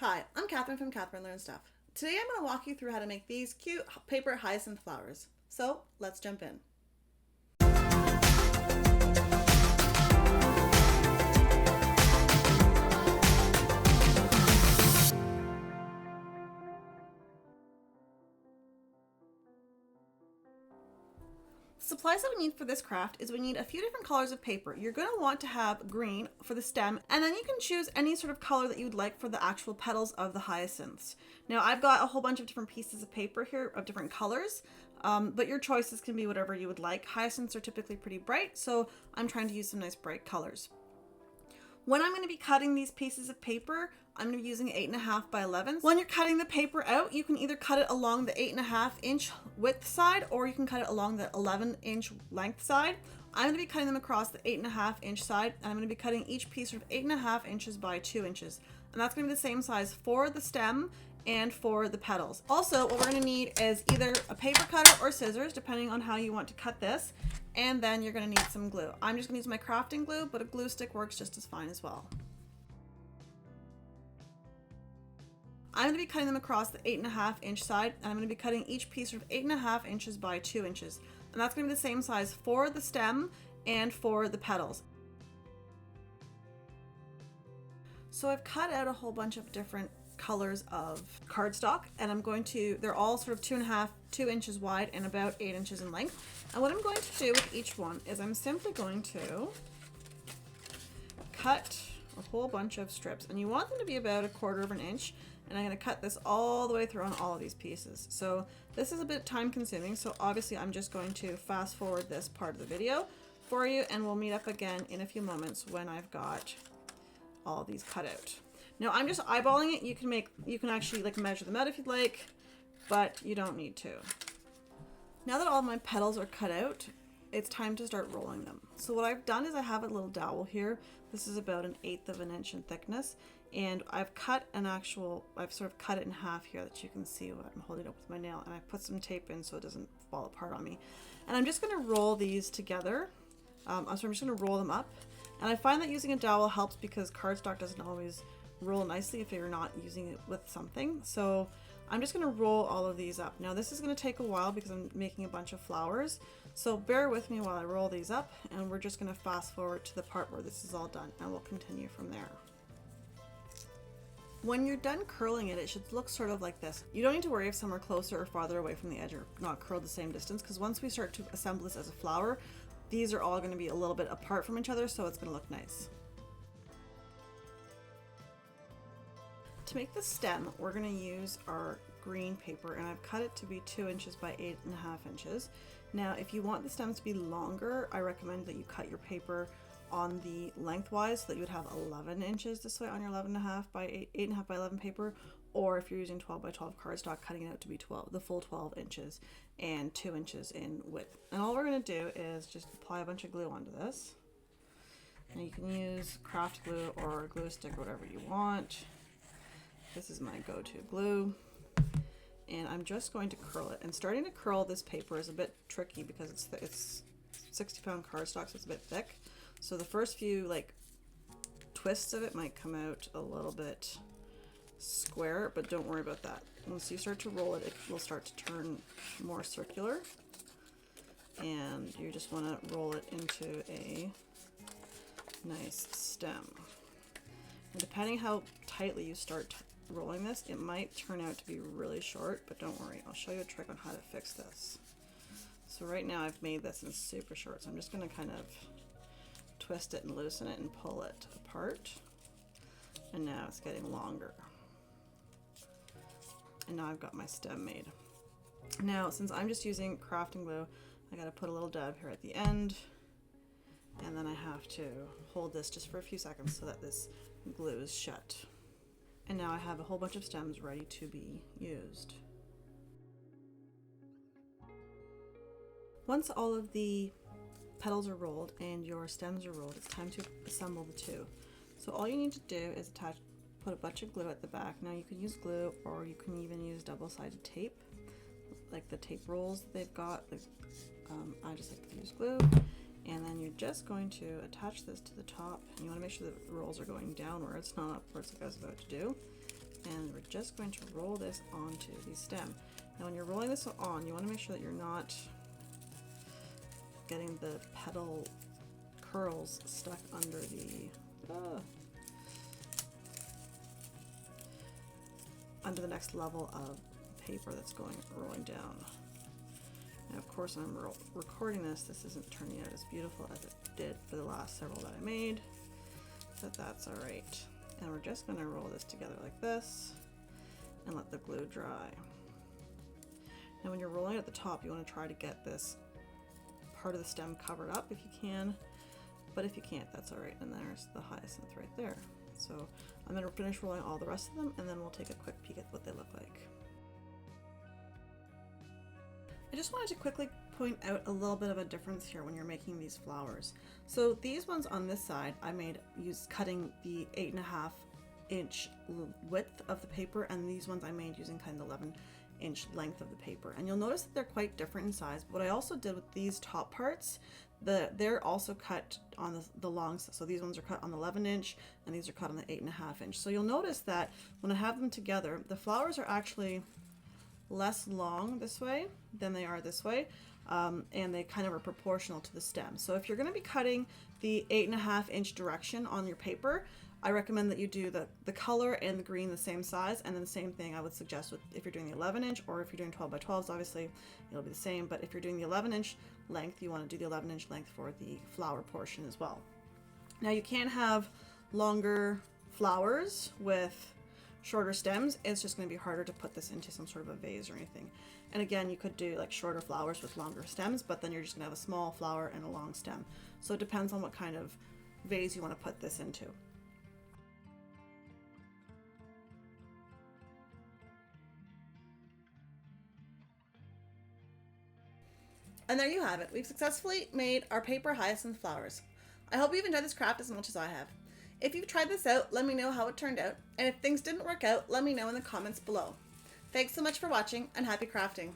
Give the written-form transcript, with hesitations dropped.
Hi, I'm Catherine from KatherineLearnsStuff. Today I'm going to walk you through how to make these cute paper hyacinth flowers. So let's jump in. The supplies that we need for this craft is we need a few different colors of paper. You're going to want to have green for the stem, and then you can choose any sort of color that you would like for the actual petals of the hyacinths. Now I've got a whole bunch of different pieces of paper here of different colors, but your choices can be whatever you would like. Hyacinths are typically pretty bright, so I'm trying to use some nice bright colors. When I'm going to be cutting these pieces of paper, I'm going to be using 8.5 by 11. When you're cutting the paper out, you can either cut it along the 8.5 inch width side, or you can cut it along the 11-inch length side. I'm going to be cutting them across the 8.5 inch side, and I'm going to be cutting each piece of 8.5 inches by 2 inches. And that's going to be the same size for the stem and for the petals. Also, what we're going to need is either a paper cutter or scissors, depending on how you want to cut this. And then you're going to need some glue. I'm just going to use my crafting glue, but a glue stick works just as fine as well. I'm going to be cutting them across the 8.5 inch side, and I'm going to be cutting each piece of 8.5 inches by 2 inches. And that's going to be the same size for the stem and for the petals. So I've cut out a whole bunch of different colors of cardstock, and they're all sort of 2 inches wide and about 8 inches in length. And what I'm going to do with each one is I'm simply going to cut a whole bunch of strips, and you want them to be about 1/4 inch. And I'm going to cut this all the way through on all of these pieces. So this is a bit time consuming, so obviously I'm just going to fast forward this part of the video for you, and we'll meet up again in a few moments when I've got all of these cut out. Now I'm just eyeballing it. You can actually measure them out if you'd like, but you don't need to. Now that all of my petals are cut out, it's time to start rolling them. So what I've done is I have a little dowel here. This is about 1/8 inch in thickness, and I've sort of cut it in half here that you can see what I'm holding up with my nail, and I put some tape in so it doesn't fall apart on me. And I'm just going to roll these together. So I'm just going to roll them up, and I find that using a dowel helps because cardstock doesn't always roll nicely if you're not using it with something. So I'm just going to roll all of these up. Now this is going to take a while because I'm making a bunch of flowers, so bear with me while I roll these up, and we're just going to fast forward to the part where this is all done, and we'll continue from there. When you're done curling it, it should look sort of like this. You don't need to worry if some are closer or farther away from the edge or not curled the same distance, because once we start to assemble this as a flower, these are all going to be a little bit apart from each other, so it's going to look nice. To make the stem, we're going to use our green paper, and I've cut it to be 2 inches by 8.5 inches. Now, if you want the stems to be longer, I recommend that you cut your paper on the lengthwise so that you would have 11 inches this way on your 8.5 by 11 paper, or if you're using 12 by 12 cardstock, cutting it out to be the full 12 inches and 2 inches in width. And all we're going to do is just apply a bunch of glue onto this. And you can use craft glue or a glue stick or whatever you want. This is my go-to glue, and I'm just going to curl it. And starting to curl this paper is a bit tricky because it's 60-pound cardstock, so it's a bit thick. So the first few twists of it might come out a little bit square, but don't worry about that. Once you start to roll it, it will start to turn more circular, and you just want to roll it into a nice stem. And depending how tightly you start rolling this, it might turn out to be really short, but don't worry, I'll show you a trick on how to fix this. So right now I've made this in super short, so I'm just going to kind of twist it and loosen it and pull it apart, and now it's getting longer, and now I've got my stem made. Now since I'm just using crafting glue, I got to put a little dab here at the end, and then I have to hold this just for a few seconds so that this glue is shut. And now I have a whole bunch of stems ready to be used. Once all of the petals are rolled and your stems are rolled, it's time to assemble the two. So all you need to do is put a bunch of glue at the back. Now you can use glue, or you can even use double-sided tape, like the tape rolls that they've got. I just like to use glue. And then you're just going to attach this to the top, and you want to make sure the rolls are going downwards, not upwards like I was about to do. And we're just going to roll this onto the stem. Now when you're rolling this on, you want to make sure that you're not getting the petal curls stuck under the next level of paper that's rolling down. And of course, when I'm recording this isn't turning out as beautiful as it did for the last several that I made, but that's all right. And we're just going to roll this together like this and let the glue dry. Now when you're rolling at the top, you want to try to get this part of the stem covered up if you can, but if you can't, that's all right. And there's the hyacinth right there. So I'm going to finish rolling all the rest of them, and then we'll take a quick peek at what they look like. I just wanted to quickly point out a little bit of a difference here when you're making these flowers. So these ones on this side I made cutting the 8.5 inch width of the paper, and these ones I made using kind of the 11-inch length of the paper. And you'll notice that they're quite different in size. But what I also did with these top parts, they're also cut on the long, so these ones are cut on the 11-inch and these are cut on the 8.5 inch. So you'll notice that when I have them together, the flowers are actually less long this way than they are this way, and they kind of are proportional to the stem. So if you're going to be cutting the 8.5 inch direction on your paper, I recommend that you do the color and the green the same size, and then the same thing I would suggest with if you're doing the 11 inch or if you're doing 12 by 12s, obviously it'll be the same, but if you're doing the 11 inch length, you want to do the 11 inch length for the flower portion as well. Now you can have longer flowers with shorter stems. It's just going to be harder to put this into some sort of a vase or anything. And again, you could do like shorter flowers with longer stems, but then you're just going to have a small flower and a long stem. So it depends on what kind of vase you want to put this into. And there you have it. We've successfully made our paper hyacinth flowers. I hope you've enjoyed this craft as much as I have. If you've tried this out, let me know how it turned out. And if things didn't work out, let me know in the comments below. Thanks so much for watching, and happy crafting.